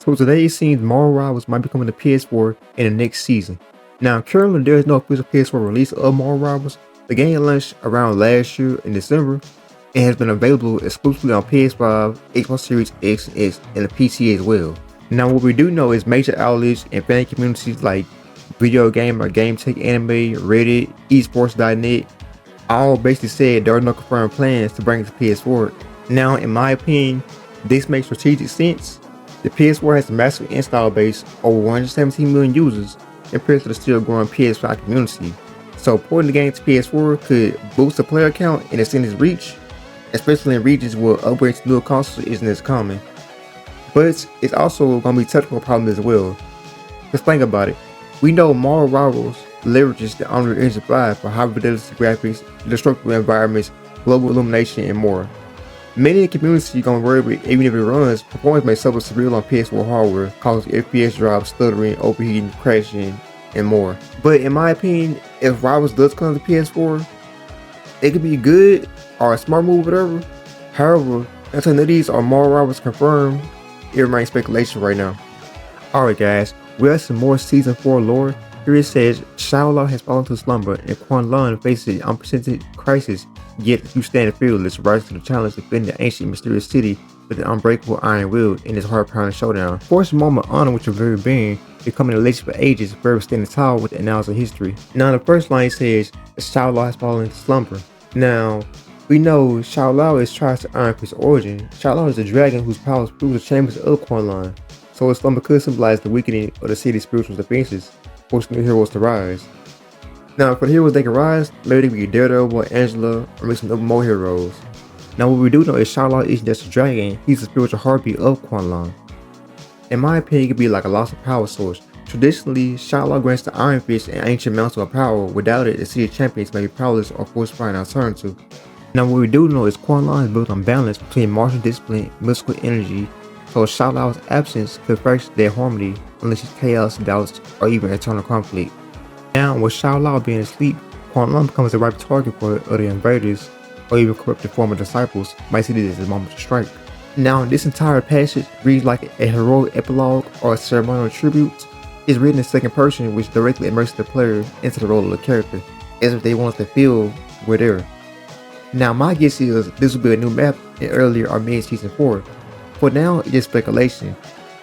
So today it seems Marvel Rivals might be coming to PS4 in the next season. Now currently there is no official PS4 release of Marvel Rivals. The game launched around last year in December and has been available exclusively on PS5, Xbox Series X and X, and the PC as well. Now what we do know is major outlets and fan communities like Video Game or Game Tech Anime, Reddit, esports.net all basically said there are no confirmed plans to bring it to PS4. Now in my opinion, this makes strategic sense. The PS4 has a massive install base, over 117 million users, compared to the still growing PS5 community. So porting the game to PS4 could boost the player count and extend its reach, especially in regions where upgrades to newer consoles isn't as common. But it's also going to be technical problems as well. Just think about it. We know Marvel Rivals leverages the Unreal Engine 5 for high fidelity graphics, destructible environments, global illumination, and more. Many in the community gonna worry about even if it runs, performance may suffer severely on PS4 hardware, causing FPS drops, stuttering, overheating, crashing, and more. But in my opinion, if Rivals does come to PS4, it could be good or a smart move, whatever. However, until none of these are Marvel Rivals confirmed, it remains speculation right now. Alright guys, we have some more Season 4 lore. Here it says, Shao Lao has fallen to slumber and Quan Lun faces an unprecedented crisis, yet you stand fearless, rising to the challenge to defend the ancient mysterious city with an unbreakable iron will in this heart-pounding showdown. Force a moment of honor with your very being, becoming a legend for ages, forever standing tall with the annals of history. Now the first line says, Shao Lao has fallen into slumber. Now, we know Shao Lao is trying to iron his origin. Shao Lao is a dragon whose powers prove the chambers of Quan Lun, so his slumber could symbolize the weakening of the city's spiritual defenses, forcing new heroes to rise. Now, for the heroes they can rise, maybe they be Daredevil, Angela, or maybe some more heroes. Now, what we do know is Shao Lao isn't just a dragon, he's the spiritual heartbeat of Quan Lun. In my opinion, it could be like a lost power source. Traditionally, Shao Lao grants the Iron Fist an ancient mantle of power. Without it, the city champions may be powerless or forced to find an alternative. Now, what we do know is Quan Lun is built on balance between martial discipline and mystical energy, so Shao Lao's absence could fracture their harmony, unleash chaos, doubts, or even eternal conflict. Now, with Shao Lao being asleep, Quan Lun becomes the right target for other invaders, or even corrupted former disciples might see this as a moment to strike. Now, this entire passage reads like a heroic epilogue or a ceremonial tribute. It's written in second person, which directly immerses the player into the role of the character, as if they want to feel we're there. Now, my guess is this will be a new map in earlier or mid Season 4. For now, it's just speculation,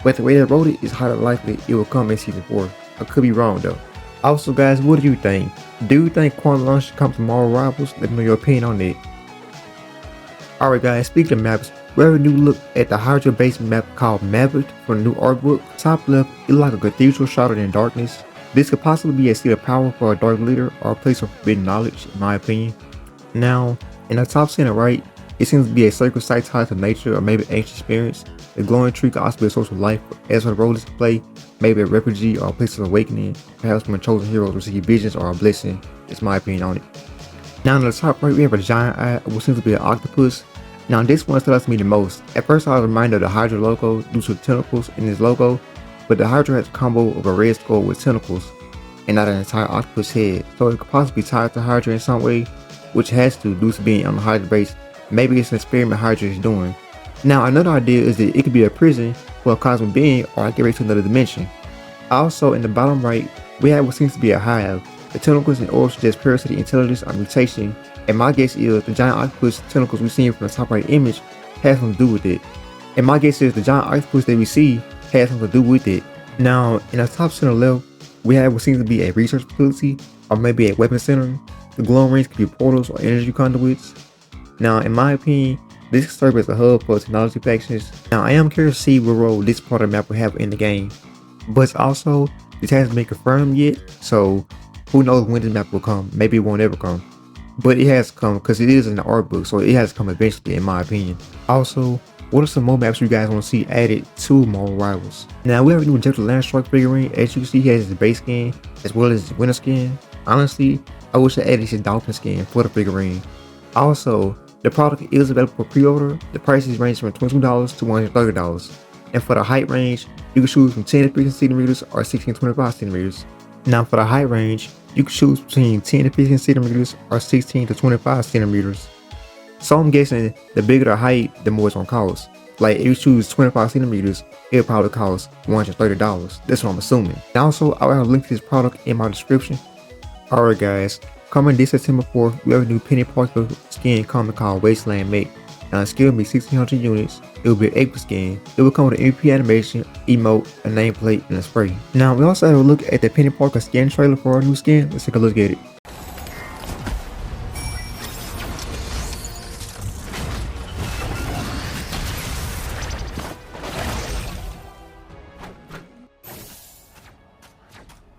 but the way they wrote it is highly likely it will come in Season 4. I could be wrong though. Also guys, what do you think? Do you think Quan Lun should come to Marvel Rivals? Let me know your opinion on it. Alright guys, speaking of maps, we have a new look at the Hydra based map called Maverick from the new art book. Top left, it looks like a cathedral shrouded in darkness. This could possibly be a seat of power for a dark leader or a place of forbidden knowledge, in my opinion. Now, in the top center right, it seems to be a sacred site tied to nature or maybe ancient experience. The glowing tree could also be a source of life, as for the role is to play, maybe a refugee or a place of awakening, perhaps when chosen heroes receive visions or a blessing. It's my opinion on it. Now in the top right, we have a giant eye, what seems to be an octopus. Now this one stood out to me the most. At first I was reminded of the Hydra logo due to the tentacles in this logo, but the Hydra has a combo of a red skull with tentacles, and not an entire octopus head, so it could possibly be tied to Hydra in some way, which it has to due to being on the Hydra base. Maybe it's an experiment Hydra is doing. Now another idea is that it could be a prison for a cosmic being or get ready to another dimension. Also in the bottom right, we have what seems to be a hive. The tentacles and orbs suggest parasitic intelligence or mutation, and my guess is the giant octopus tentacles we see from the top right image has something to do with it. And my guess is the giant octopus that we see has something to do with it. Now in the top center left, we have what seems to be a research facility or maybe a weapon center. The glowing rings could be portals or energy conduits. Now in my opinion, this could serve as a hub for technology factions. Now I am curious to see what role this part of the map will have in the game. But also, this hasn't been confirmed yet, so who knows when this map will come. Maybe it won't ever come. But it has to come because it is in the art book, so it has to come eventually in my opinion. Also, what are some more maps you guys want to see added to Marvel Rivals? Now we have a new Gentle Landstrike figurine. As you can see, he has his base skin as well as his winter skin. Honestly, I wish I added his dolphin skin for the figurine. Also, the product is available for pre-order. The prices range from $22 to $130. And for the height range, you can choose from 10 to 15 centimeters or 16 to 25 centimeters. Now for the height range, you can choose between 10 to 15 centimeters or 16 to 25 centimeters. So I'm guessing the bigger the height, the more it's gonna cost. Like if you choose 25 centimeters, it'll probably cost $130. That's what I'm assuming. And also, I'll have a link to this product in my description. Alright guys, coming this September 4th, we have a new Peni particle skin coming called Wasteland Make. Now the skin will be 1600 units, it will be an April skin, it will come with an MP animation, emote, a nameplate, and a spray. Now we also have a look at the Peni particle skin trailer for our new skin. Let's take a look at it.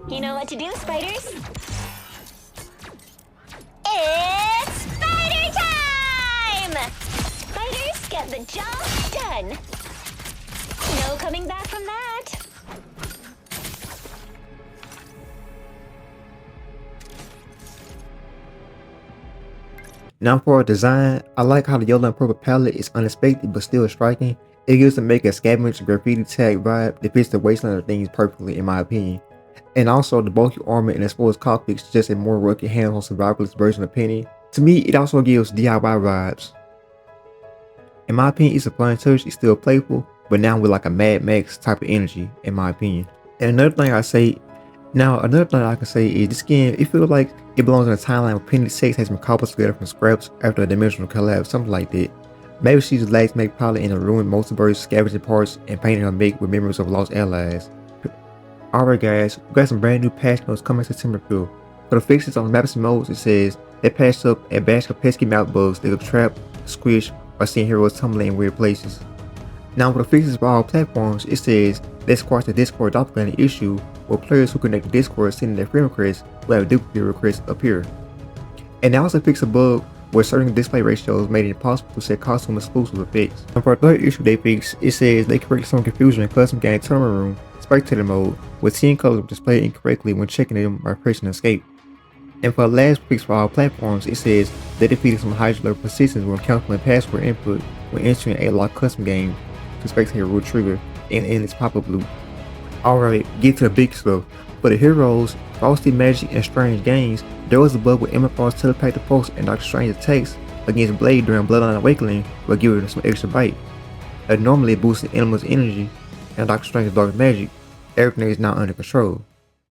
You know what to do, spiders? It's spider time! Spiders get the job done. No coming back from that. Now for our design, I like how the yellow and purple palette is unexpected but still striking. It gives the make a scavenger graffiti tag vibe that fits the wasteland of things perfectly in my opinion. And also the bulky armor and exposed cockpits just a more rugged hands-on survivalist version of Peni. To me, it also gives DIY vibes. In my opinion, it's a fun touch, it's still playful, but now with like a Mad Max type of energy, in my opinion. And another thing I can say is this skin, it feels like it belongs in a timeline where Peni 6 has been cobbled together from scraps after a dimensional collapse, something like that. Maybe she's the last make pilot in a ruined multiverse, scavenging parts and painting her make with memories of lost allies. Alright guys, we got some brand new patch notes coming September 5th. For the fixes on the maps and modes, it says they patched up a batch of pesky mouth bugs that will trap, squish, or send heroes tumbling in weird places. Now for the fixes for all platforms, it says they squashed the Discord doppelganger issue where players who connect to Discord sending their friend requests will have duplicate requests appear. And they also fixed a bug where certain display ratios made it impossible to set costume exclusive effects. And for the third issue they fixed, it says they corrected some confusion in custom game tournament room spectator mode with 10 colors were displayed incorrectly when checking them by pressing escape. And for the last fix for all platforms, it says they defeated some high-level persistence when canceling password input when entering a locked custom game to spectator root trigger and in its pop-up loop. Alright, get to the big stuff. For the heroes, Frosty, Magic, and Strange Games, there was a bug with Emma Frost's telepathic pulse and Dr. Strange's attacks against Blade during Bloodline Awakening will give her some extra bite. Normally it boosts the animal's energy and Dr. Strange's dark magic. Everything is now under control.